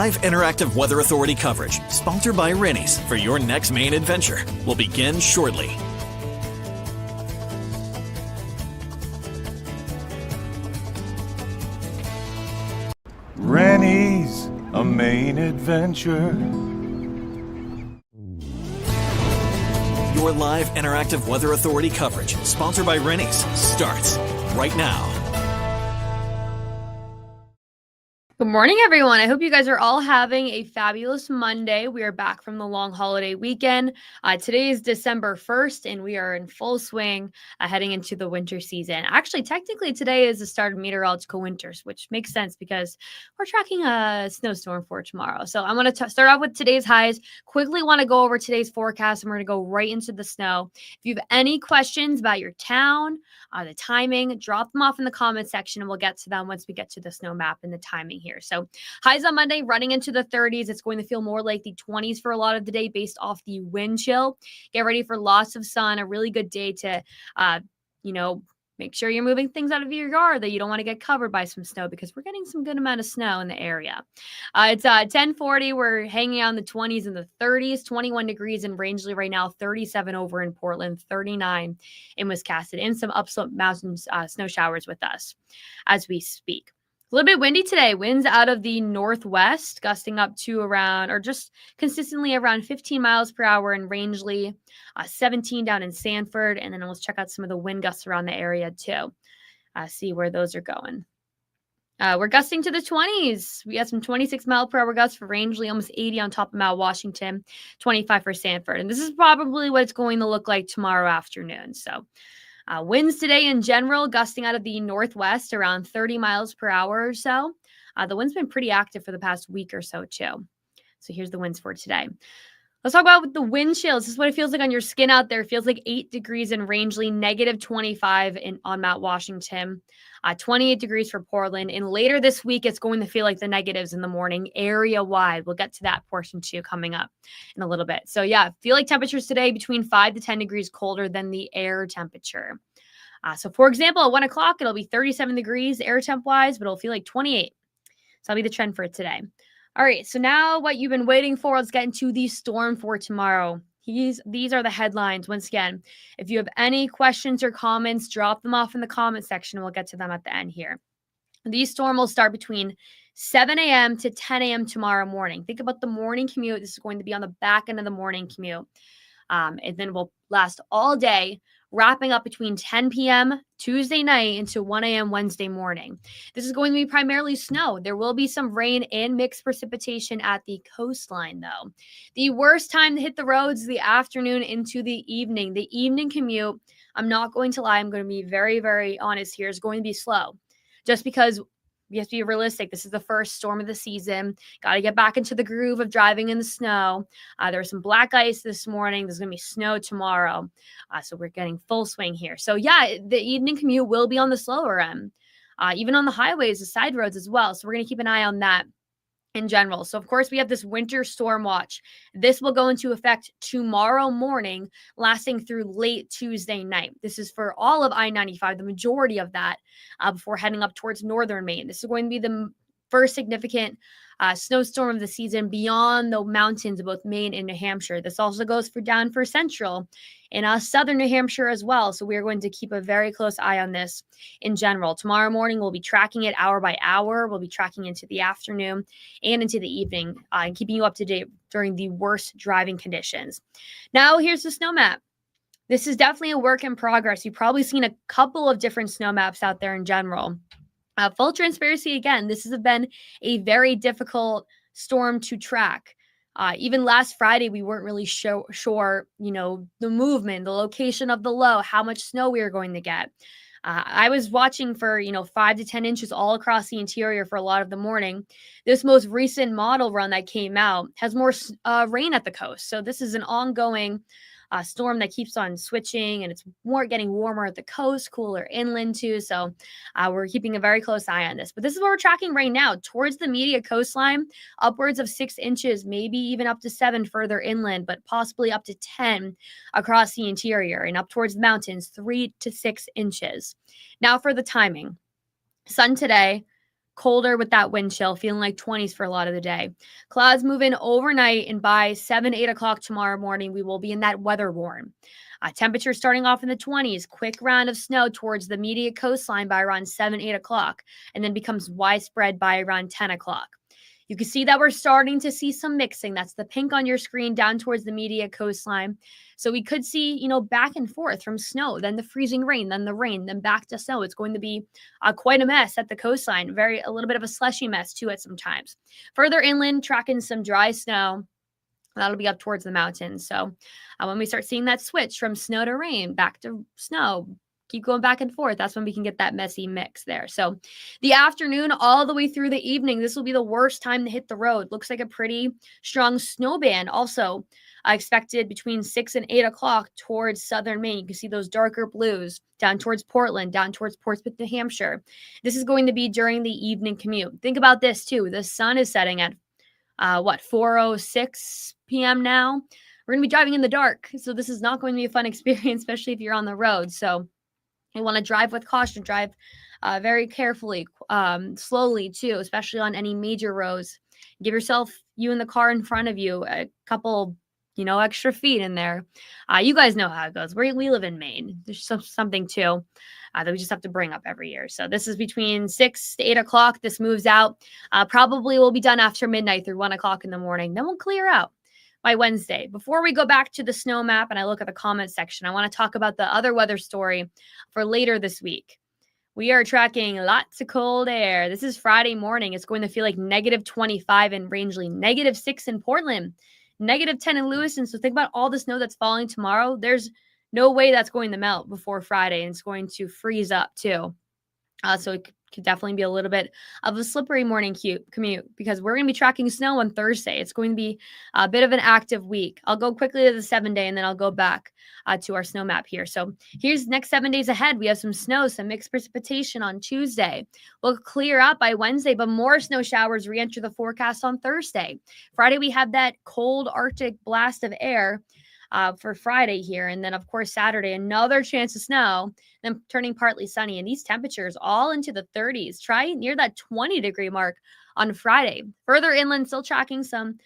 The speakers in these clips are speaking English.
live interactive Weather Authority coverage, sponsored by Rennie's, for your next Maine adventure, will begin shortly. Rennie's, a Maine adventure. Your live interactive Weather Authority coverage, sponsored by Rennie's, starts right now. Good morning, everyone. I hope you guys are all having a fabulous Monday. We are back from the long holiday weekend. Today is December 1st, and we are in full swing heading into the winter season. Actually, technically, today is the start of meteorological winters, which makes sense because we're tracking a snowstorm for tomorrow. So I'm going to start off with today's highs. Quickly want to go over today's forecast, and we're going to go right into the snow. If you have any questions about your town, the timing, drop them off in the comment section, and we'll get to them once we get to the snow map and the timing here. So highs on Monday running into the 30s. It's going to feel more like the 20s for a lot of the day based off the wind chill. Get ready for lots of sun, a really good day to, make sure you're moving things out of your yard that you don't want to get covered by some snow because we're getting some good amount of snow in the area. It's 10:40. We're hanging out in the 20s and the 30s, 21 degrees in Rangeley right now, 37 over in Portland, 39 in Wiscasset, and some upslope mountains snow showers with us as we speak. A little bit windy today. Winds out of the northwest, gusting up to around, or just consistently around 15 miles per hour in Rangeley, 17 down in Sanford. And then let's check out some of the wind gusts around the area too. See where those are going. We're gusting to the 20s. We got some 26 mile per hour gusts for Rangeley, almost 80 on top of Mount Washington, 25 for Sanford. And this is probably what it's going to look like tomorrow afternoon. So winds today in general, gusting out of the northwest around 30 miles per hour or so. The wind's been pretty active for the past week or so too. So here's the winds for today. Let's talk about the wind chill. This is what it feels like on your skin out there. It feels like 8 degrees in Rangeley, negative 25 on Mount Washington, 28 degrees for Portland. And later this week, it's going to feel like the negatives in the morning area-wide. We'll get to that portion too coming up in a little bit. So yeah, feel like temperatures today between 5 to 10 degrees colder than the air temperature. So for example, at 1 o'clock, it'll be 37 degrees air temp-wise, but it'll feel like 28. So that'll be the trend for today. All right, so now what you've been waiting for, let's get into the storm for tomorrow. These are the headlines. Once again, if you have any questions or comments, drop them off in the comment section. We'll get to them at the end here. The storm will start between 7 a.m. to 10 a.m. tomorrow morning. Think about the morning commute. This is going to be on the back end of the morning commute. And then will last all day, wrapping up between 10 p.m. Tuesday night into 1 a.m. Wednesday morning. This is going to be primarily snow. There will be some rain and mixed precipitation at the coastline, though. The worst time to hit the roads is the afternoon into the evening. The evening commute, I'm not going to lie, I'm going to be very, very honest here, is going to be slow. Just because we have to be realistic. This is the first storm of the season. Got to get back into the groove of driving in the snow. There was some black ice this morning. There's going to be snow tomorrow. So we're getting full swing here. So yeah, the evening commute will be on the slower end. Even on the highways, the side roads as well. So we're going to keep an eye on that in general. So of course we have this winter storm watch. This will go into effect tomorrow morning, lasting through late Tuesday night. This is for all of I-95, the majority of that, before heading up towards northern Maine. This is going to be the first significant snowstorm of the season beyond the mountains of both Maine and New Hampshire. This also goes down for central and southern New Hampshire as well. So we are going to keep a very close eye on this in general. Tomorrow morning, we'll be tracking it hour by hour. We'll be tracking into the afternoon and into the evening and keeping you up to date during the worst driving conditions. Now, here's the snow map. This is definitely a work in progress. You've probably seen a couple of different snow maps out there in general. Full transparency, again, this has been a very difficult storm to track. Even last Friday, we weren't really sure, the movement, the location of the low, how much snow we were going to get. I was watching for, 5 to 10 inches all across the interior for a lot of the morning. This most recent model run that came out has more rain at the coast. So this is an ongoing storm that keeps on switching, and it's getting warmer at the coast, cooler inland too. So we're keeping a very close eye on this. But this is what we're tracking right now towards the immediate coastline, upwards of 6 inches, maybe even up to 7 further inland, but possibly up to 10 across the interior, and up towards the mountains, 3 to 6 inches. Now for the timing. Sun today, colder with that wind chill, feeling like 20s for a lot of the day. Clouds move in overnight, and by 7, 8 o'clock tomorrow morning, we will be in that weather warm. Temperature starting off in the 20s, quick round of snow towards the immediate coastline by around 7, 8 o'clock, and then becomes widespread by around 10 o'clock. You can see that we're starting to see some mixing. That's the pink on your screen down towards the immediate coastline. So we could see, back and forth from snow, then the freezing rain, then the rain, then back to snow. It's going to be quite a mess at the coastline. A little bit of a slushy mess too at some times. Further inland, tracking some dry snow. That'll be up towards the mountains. So when we start seeing that switch from snow to rain, back to snow, keep going back and forth, that's when we can get that messy mix there. So the afternoon all the way through the evening, this will be the worst time to hit the road. Looks like a pretty strong snow band also expected between 6 and 8 o'clock towards southern Maine. You can see those darker blues down towards Portland, down towards Portsmouth, New Hampshire. This is going to be during the evening commute. Think about this too. The sun is setting at 4:06 p.m. now. We're going to be driving in the dark. So this is not going to be a fun experience, especially if you're on the road. So you want to drive with caution, drive very carefully, slowly too, especially on any major roads. Give you in the car in front of you, a couple, extra feet in there. You guys know how it goes. We live in Maine. There's something too that we just have to bring up every year. So this is between 6 to 8 o'clock. This moves out. Probably will be done after midnight through 1 o'clock in the morning. Then we'll clear out by Wednesday. Before we go back to the snow map and I look at the comment section, I want to talk about the other weather story for later this week. We are tracking lots of cold air. This is Friday morning. It's going to feel like -25 in Rangeley, -6 in Portland, -10 in Lewiston. So think about all the snow that's falling tomorrow. There's no way that's going to melt before Friday, and it's going to freeze up too. So it could definitely be a little bit of a slippery morning commute because we're going to be tracking snow on Thursday. It's going to be a bit of an active week. I'll go quickly to the 7-day and then I'll go back to our snow map here. So here's next 7 days ahead. We have some snow, some mixed precipitation on Tuesday. We'll clear up by Wednesday, but more snow showers re-enter the forecast on Thursday. Friday, we have that cold Arctic blast of air for Friday here. And then, of course, Saturday, another chance of snow, then turning partly sunny. And these temperatures all into the 30s. Try near that 20-degree mark on Friday. Further inland, still tracking some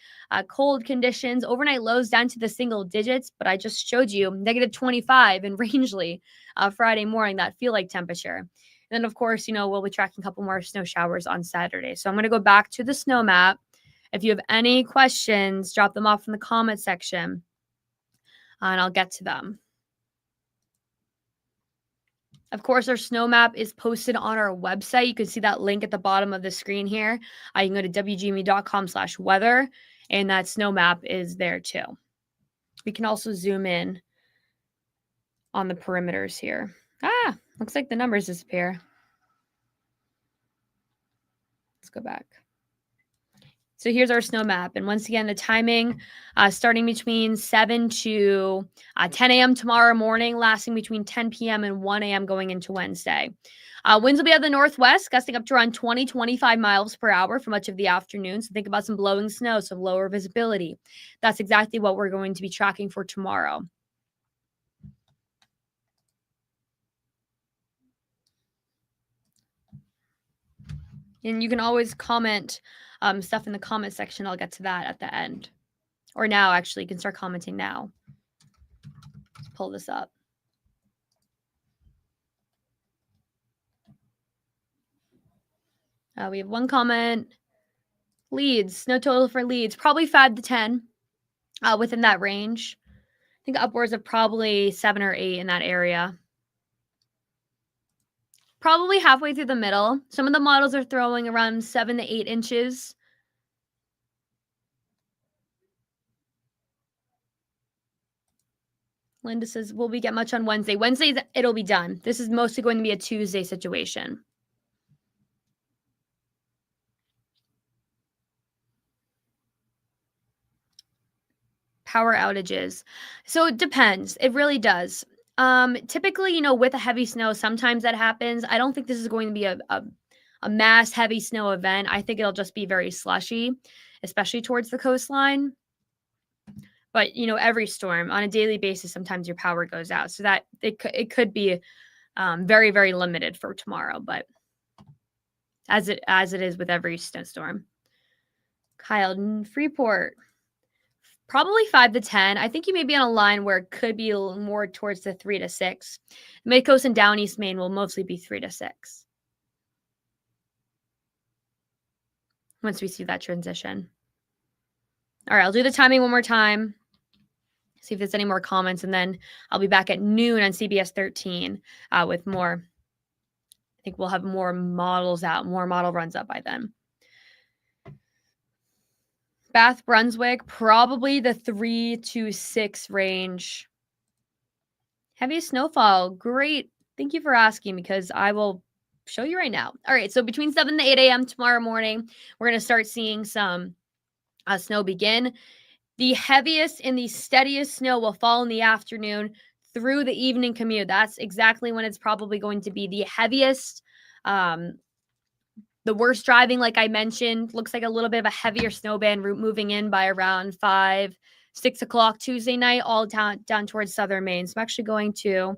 cold conditions. Overnight lows down to the single digits, but I just showed you -25 in Rangeley Friday morning, that feel-like temperature. And then, of course, we'll be tracking a couple more snow showers on Saturday. So I'm going to go back to the snow map. If you have any questions, drop them off in the comment section. And I'll get to them. Of course, our snow map is posted on our website. You can see that link at the bottom of the screen here. You can go to wgme.com/weather, and that snow map is there too. We can also zoom in on the perimeters here. Looks like the numbers disappear. Let's go back. So here's our snow map. And once again, the timing starting between 7 to 10 a.m. tomorrow morning, lasting between 10 p.m. and 1 a.m. going into Wednesday. Winds will be out of the northwest, gusting up to around 20-25 miles per hour for much of the afternoon. So think about some blowing snow, some lower visibility. That's exactly what we're going to be tracking for tomorrow. And you can always comment stuff in the comment section. I'll get to that at the end. Or now, actually. You can start commenting now. Let's pull this up. We have one comment. Leeds. Snow total for Leeds. Probably 5 to 10 within that range. I think upwards of probably 7 or 8 in that area. Probably halfway through the middle. Some of the models are throwing around 7 to 8 inches. Linda says, will we get much on Wednesday? Wednesday, it'll be done. This is mostly going to be a Tuesday situation. Power outages. So it depends. It really does. Typically, with a heavy snow, sometimes that happens. I don't think this is going to be a mass heavy snow event. I think it'll just be very slushy, especially towards the coastline. But, every storm on a daily basis, sometimes your power goes out. So that it could be very, very limited for tomorrow. But as it is with every snowstorm. Kyle, Freeport, probably 5 to 10. I think you may be on a line where it could be a little more towards the 3 to 6. Mid-Coast and down East Maine will mostly be 3 to 6 once we see that transition. All right, I'll do the timing one more time. See if there's any more comments, and then I'll be back at noon on CBS 13 with more. I think we'll have more models out, more model runs up by then. Bath, Brunswick, probably the 3 to 6 range. Heaviest snowfall, great. Thank you for asking, because I will show you right now. All right, so between 7 to 8 a.m. tomorrow morning, we're going to start seeing some snow begin. The heaviest and the steadiest snow will fall in the afternoon through the evening commute. That's exactly when it's probably going to be the heaviest. The worst driving, like I mentioned, looks like a little bit of a heavier snow band route moving in by around 5, 6 o'clock Tuesday night, all down towards southern Maine. So I'm actually going to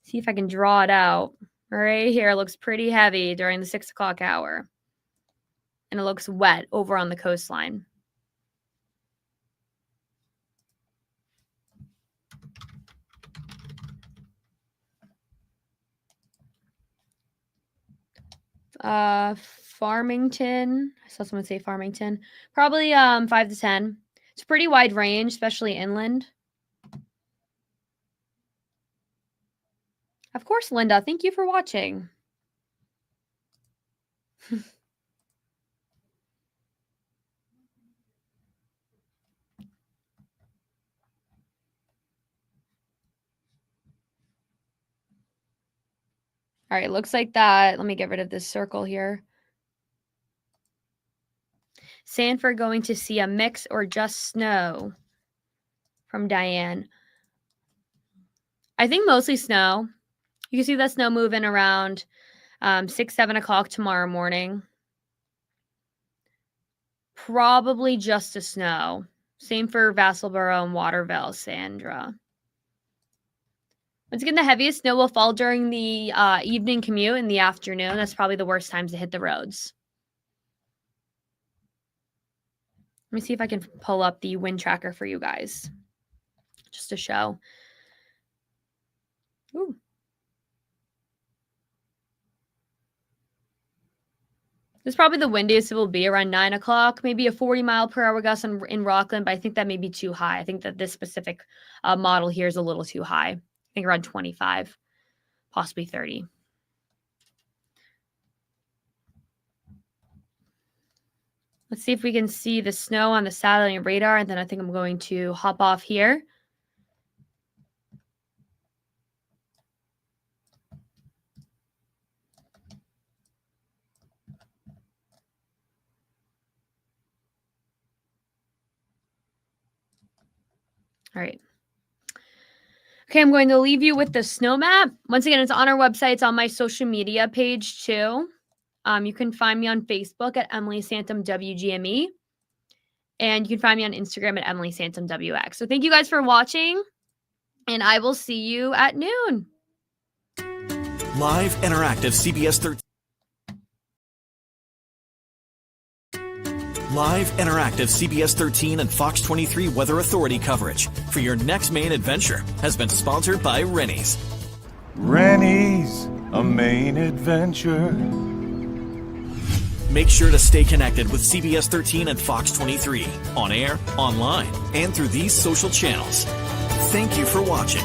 see if I can draw it out. Right here, it looks pretty heavy during the 6 o'clock hour. And it looks wet over on the coastline. Farmington. I saw someone say Farmington. Probably 5 to 10. It's a pretty wide range, especially inland. Of course, Linda. Thank you for watching. All right, looks like that. Let me get rid of this circle here. Sanford going to see a mix or just snow from Diane. I think mostly snow. You can see that snow moving around 6, 7 o'clock tomorrow morning. Probably just a snow. Same for Vassalboro and Waterville, Sandra. Once again, the heaviest snow will fall during the evening commute in the afternoon. That's probably the worst times to hit the roads. Let me see if I can pull up the wind tracker for you guys, just to show. Ooh. This is probably the windiest it will be, around 9 o'clock, maybe a 40-mile-per-hour gust in Rockland, but I think that may be too high. I think that this specific model here is a little too high. I think around 25, possibly 30. Let's see if we can see the snow on the satellite radar, and then I think I'm going to hop off here. All right. Okay, I'm going to leave you with the snow map. Once again, it's on our website. It's on my social media page too. You can find me on Facebook at Emily Santum WGME. And you can find me on Instagram at Emily Santum WX. So thank you guys for watching. And I will see you at noon. Live, interactive CBS 13. Live, interactive CBS 13 and Fox 23 Weather Authority coverage for your next Maine adventure has been sponsored by Rennie's. Rennie's, a Maine adventure. Make sure to stay connected with CBS 13 and Fox 23 on air, online, and through these social channels. Thank you for watching.